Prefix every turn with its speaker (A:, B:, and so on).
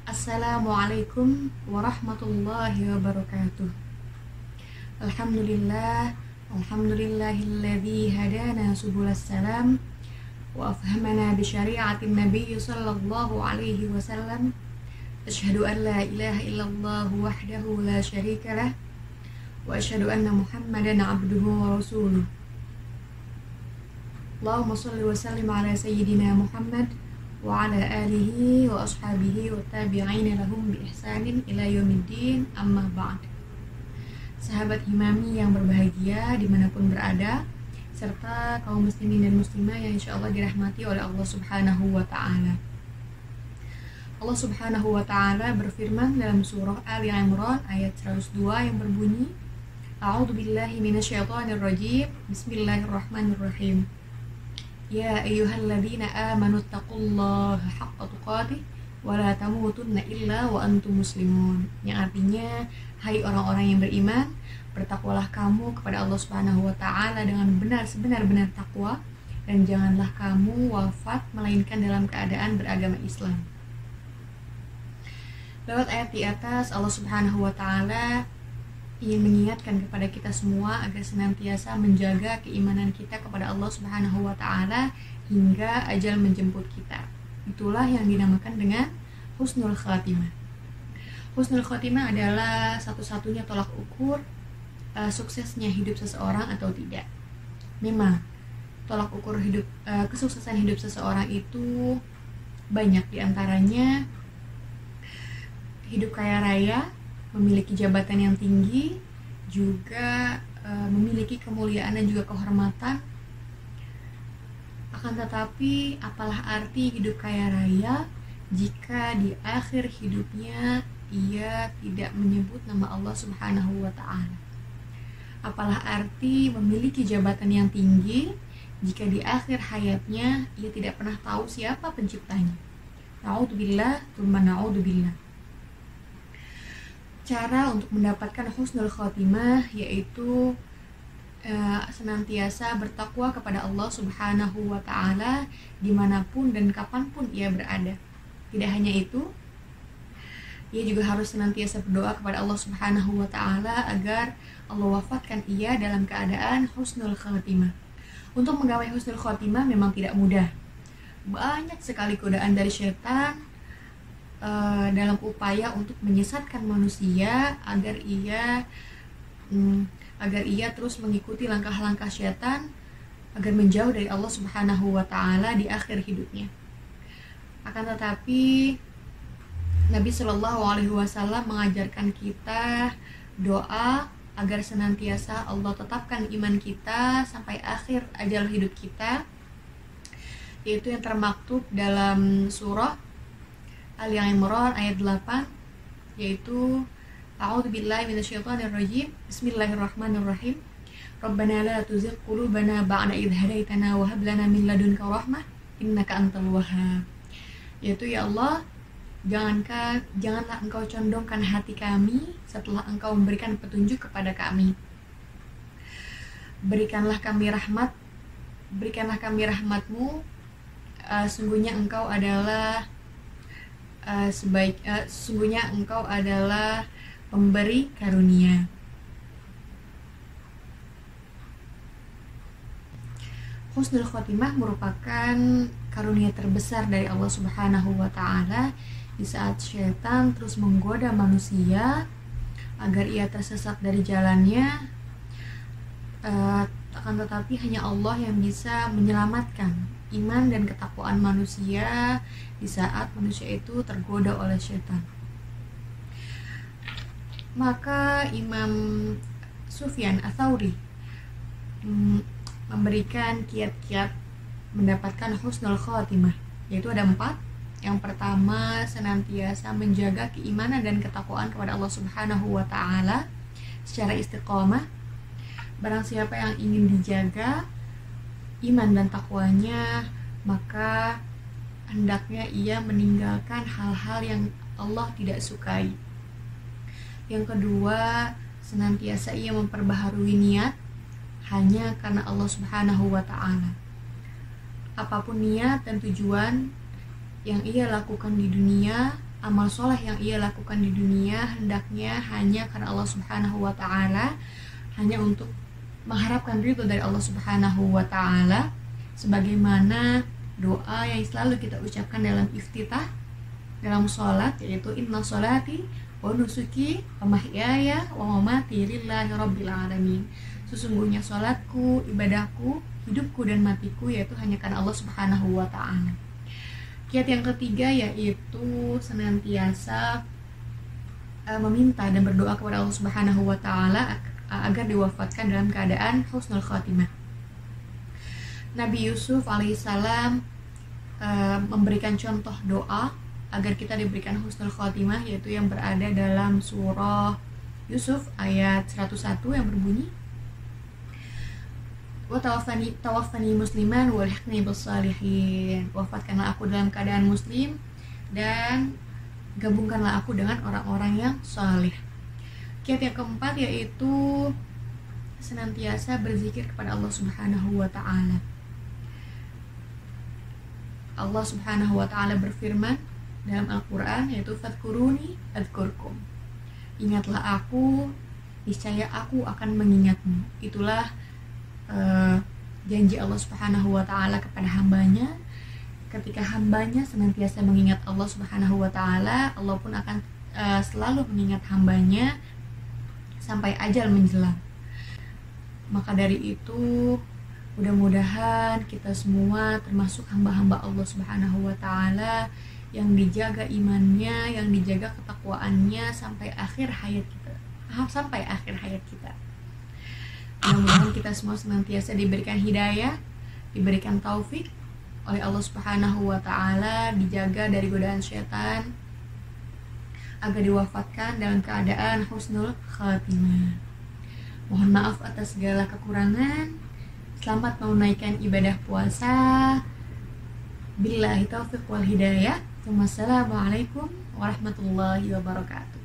A: Assalamualaikum warahmatullahi wabarakatuh. Alhamdulillahilladzi hadana subulas salam wa afhamana bi syari'atin nabiy sallallahu alaihi wasallam. Asyhadu an la ilaha illallah wahdahu la syarikalah wa asyhadu anna Muhammadan abduhu wa rasuluh. Allahumma shalli wa sallim ala sayyidina Muhammad wa ala alihi wa ashabihi wa tabi'ina lahum bi ihsanin ila yaumiddin, amma ba'd. Sahabat Himami yang berbahagia dimanapun berada, serta kaum muslimin dan muslimah yang insyaallah dirahmati oleh Allah subhanahu wa ta'ala. Allah subhanahu wa ta'ala berfirman dalam surah Ali Imran ayat 102 yang berbunyi, A'udzu billahi minasyaitonir rajim, bismillahirrahmanirrahim. Ya ayyuhalladzina amanu taqullaha haqqa tuqatih wa la tamutunna illa wa antum muslimun. Yang artinya, hai orang-orang yang beriman, bertakwalah kamu kepada Allah Subhanahu wa taala dengan benar sebenar-benar takwa, dan janganlah kamu wafat melainkan dalam keadaan beragama Islam. Lewat ayat di atas, Allah Subhanahu wa taala ingin mengingatkan kepada kita semua agar senantiasa menjaga keimanan kita kepada Allah Subhanahu wa ta'ala hingga ajal menjemput kita. Itulah yang dinamakan dengan husnul khatimah. Husnul khatimah adalah satu-satunya tolak ukur suksesnya hidup seseorang atau tidak. Memang tolak ukur kesuksesan hidup seseorang itu banyak, diantaranya hidup kaya raya, memiliki jabatan yang tinggi, juga memiliki kemuliaan dan juga kehormatan. Akan tetapi, apalah arti hidup kaya raya jika di akhir hidupnya ia tidak menyebut nama Allah Subhanahu wa ta'ala? Apalah arti memiliki jabatan yang tinggi jika di akhir hayatnya ia tidak pernah tahu siapa penciptanya? Na'udzubillah, tsumma na'udzubillah. Cara untuk mendapatkan husnul khotimah yaitu senantiasa bertakwa kepada Allah Subhanahu wa ta'ala dimanapun dan kapanpun ia berada. Tidak hanya itu, ia juga harus senantiasa berdoa kepada Allah Subhanahu wa ta'ala agar Allah wafatkan ia dalam keadaan husnul khotimah. Untuk menggapai husnul khotimah memang tidak mudah. Banyak sekali godaan dari syaitan dalam upaya untuk menyesatkan manusia agar ia terus mengikuti langkah-langkah syaitan agar menjauh dari Allah Subhanahu wa ta'ala di akhir hidupnya. Akan tetapi Nabi Shallallahu alaihi wasallam mengajarkan kita doa agar senantiasa Allah tetapkan iman kita sampai akhir ajal hidup kita, yaitu yang termaktub dalam surah Ali Imran ayat 8, yaitu A'udzu billahi minasyaitonir rajim, bismillahirrahmanirrahim. Rabbana la tuzigh qulubana ba'da idh hadaitana wa hab lana min ladunka rahmah innaka antal wahhab. Yaitu, ya Allah, janganlah engkau condongkan hati kami setelah engkau memberikan petunjuk kepada kami. Berikanlah kami rahmatmu, sungguhnya engkau adalah sesungguhnya engkau adalah pemberi karunia. Husnul khotimah merupakan karunia terbesar dari Allah Subhanahu wa ta'ala di saat syaitan terus menggoda manusia agar ia tersesat dari jalannya. Akan tetapi hanya Allah yang bisa menyelamatkan iman dan ketakwaan manusia di saat manusia itu tergoda oleh syaitan. Maka Imam Sufyan Ats-Tsauri memberikan kiat-kiat mendapatkan husnul khotimah, yaitu ada 4. Yang pertama, senantiasa menjaga keimanan dan ketakwaan kepada Allah Subhanahu wa ta'ala secara istiqomah. Barang siapa yang ingin dijaga iman dan takwanya, maka hendaknya ia meninggalkan hal-hal yang Allah tidak sukai. Yang kedua, senantiasa ia memperbaharui niat hanya karena Allah Subhanahu wa Ta'ala. Apapun niat dan tujuan yang ia lakukan di dunia, amal soleh yang ia lakukan di dunia, hendaknya hanya karena Allah Subhanahu wa Ta'ala, hanya untuk mengharapkan ridho dari Allah Subhanahu wa Ta'ala, sebagaimana doa yang selalu kita ucapkan dalam iftitah dalam sholat, yaitu inna sholati wa nusuki wa mahyaya wa mamati lillahi rabbil alamin. Sesungguhnya sholatku, ibadahku, hidupku dan matiku yaitu hanya karena Allah Subhanahu wa Ta'ala. Kiat yang ketiga yaitu senantiasa meminta dan berdoa kepada Allah Subhanahu wa Ta'ala agar diwafatkan dalam keadaan husnul khatimah. Nabi Yusuf alaihissalam memberikan contoh doa agar kita diberikan husnul khatimah, yaitu yang berada dalam surah Yusuf ayat 101 yang berbunyi, wa tawaffani musliman wa alhiqni bis salihin. Wafatkanlah aku dalam keadaan muslim dan gabungkanlah aku dengan orang-orang yang salih. Kiat yang keempat yaitu senantiasa berzikir kepada Allah Subhanahu wa Ta'ala. Allah Subhanahu wa Ta'ala berfirman dalam Al-Quran, yaitu fadhkuruni adzkurkum. Ingatlah aku, niscaya aku akan mengingatmu. Itulah janji Allah Subhanahu wa Ta'ala kepada hambanya. Ketika hambanya senantiasa mengingat Allah Subhanahu wa Ta'ala, Allah pun akan selalu mengingat hambanya sampai ajal menjelang. Maka dari itu, mudah-mudahan kita semua termasuk hamba-hamba Allah Subhanahu wa Ta'ala yang dijaga imannya, yang dijaga ketakwaannya sampai akhir hayat kita. Mudah-mudahan kita semua senantiasa diberikan hidayah, diberikan taufik oleh Allah Subhanahu wa Ta'ala, dijaga dari godaan syaitan, agar diwafatkan dalam keadaan husnul khatimah. Mohon maaf atas segala kekurangan. Selamat menunaikan ibadah puasa. Billahi taufiq wal hidayah. Wassalamualaikum warahmatullahi wabarakatuh.